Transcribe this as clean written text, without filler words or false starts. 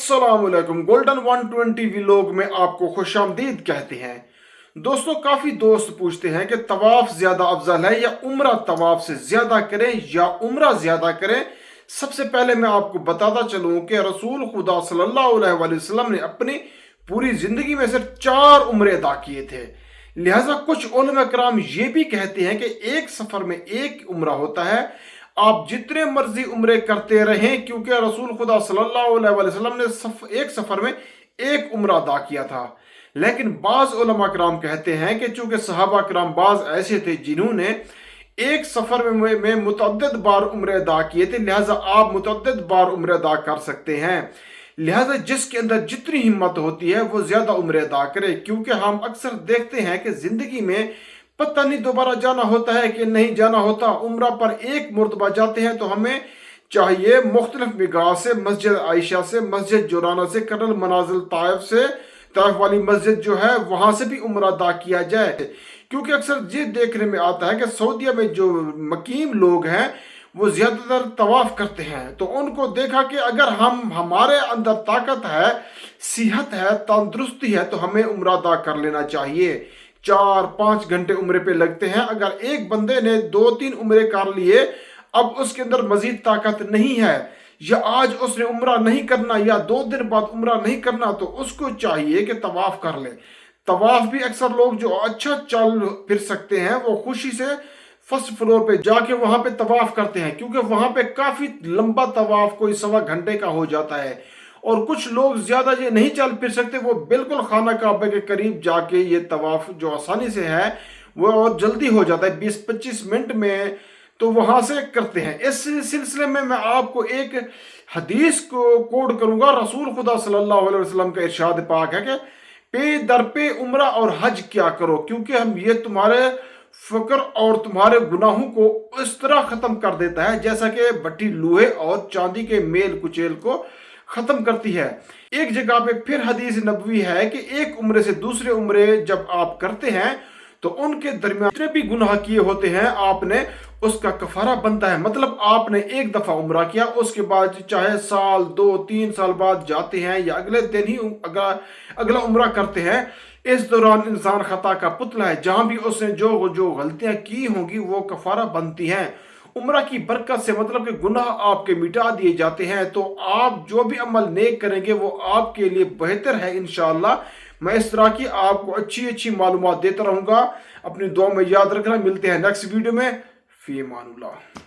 अस्सलाम वालेकुम। Golden 120 vlog में आपको खुशामदीद कहते हैं। दोस्तों, काफ़ी दोस्त पूछते हैं कि तवाफ ज़्यादा अफजल है या उम्रा तवाफ से ज़्यादा करें या उम्रा ज़्यादा करें। सबसे पहले मैं आपको बताता चलूँ कि रसूल खुदा सल्लल्लाहु अलैहि वसल्लम ने अपनी पूरी ज़िंदगी में सिर्फ 4 उम्रे अदा किए थे। लिहाजा कुछ उलमा कराम ये भी कहते हैं कि एक सफ़र में एक उम्रा होता है, आप जितने मर्जी उम्रे करते रहें, क्योंकि रसूल खुदा सल्लल्लाहु अलैहि वसल्लम ने एक सफर में एक उम्रा अदा किया था। लेकिन बाज उलमा कराम कहते हैं कि चूंकि सहाबा कराम बाज ऐसे थे जिन्होंने एक सफर में मुतअद्दिद बार उम्रे अदा किए थे, लिहाजा आप मुतअद्दिद बार उम्रे अदा कर सकते हैं। लिहाजा जिसके अंदर जितनी हिम्मत होती है वो ज्यादा उम्रे अदा करे, क्योंकि हम अक्सर देखते हैं कि जिंदगी में पता नहीं दोबारा जाना होता है कि नहीं जाना होता। उम्रा पर एक मुर्तबा जाते हैं तो हमें चाहिए मुख्तलिफ मिगाह से, मस्जिद आयशा से, मस्जिद जोराना से, कर्नल मनाजिल ताइफ से, ताइफ वाली मस्जिद जो है वहां से भी उम्रा अदा किया जाए। क्योंकि अक्सर ये देखने में आता है कि सऊदीया में जो मकीम लोग हैं वो ज्यादातर तवाफ करते हैं, तो उनको देखा कि अगर हमारे अंदर ताकत है, सेहत है, तंदुरुस्ती है, तो हमें उम्रा अदा कर लेना चाहिए। 4-5 घंटे उम्रे पे लगते हैं। अगर एक बंदे ने 2-3 उम्रे कर लिए, अब उसके अंदर मजीद ताकत नहीं है, या आज उसने उम्रा नहीं करना या 2 दिन बाद उम्रा नहीं करना, तो उसको चाहिए कि तवाफ कर ले। तवाफ भी अक्सर लोग जो अच्छा चल फिर सकते हैं वो खुशी से फर्स्ट फ्लोर पे जाके वहां पे तवाफ करते हैं, क्योंकि वहां पे काफी लंबा तवाफ कोई 1.25 घंटे का हो जाता है। और कुछ लोग ज्यादा ये नहीं चल फिर सकते, वो बिल्कुल खाना काबे के करीब जाके ये तवाफ जो आसानी से है वो और जल्दी हो जाता है, 20-25 मिनट में, तो वहां से करते हैं। इस सिलसिले में मैं आपको एक हदीस को कोड करूंगा। रसूल खुदा सल्लल्लाहु अलैहि वसल्लम का इरशाद पाक है कि पे दर पे उम्रा और हज क्या करो, क्योंकि हम ये तुम्हारे फकर और तुम्हारे गुनाहों को इस तरह खत्म कर देता है जैसा कि भट्टी लोहे और चांदी के मेल कुचेल को खत्म करती है। एक जगह पे फिर हदीस नबवी है कि एक उम्रे से दूसरे उम्रे जब आप करते हैं तो उनके दरमियान जितने भी गुनाह किए होते हैं आपने उसका कफारा बनता है। मतलब आपने एक दफा उम्रा किया, उसके बाद चाहे साल 2-3 साल बाद जाते हैं या अगले दिन ही अगला उम्रा करते हैं, इस दौरान इंसान खता का पुतला है। जहां भी उसने जो गलतियां की होंगी वो कफारा बनती हैं। उम्रा की बरकत से मतलब कि गुनाह आपके मिटा दिए जाते हैं। तो आप जो भी अमल नेक करेंगे वो आपके लिए बेहतर है इंशाअल्लाह। मैं इस तरह की आपको अच्छी मालूमात देता रहूंगा। अपनी दुआ में याद रखना। मिलते हैं नेक्स्ट वीडियो में। फी अमानुल्लाह।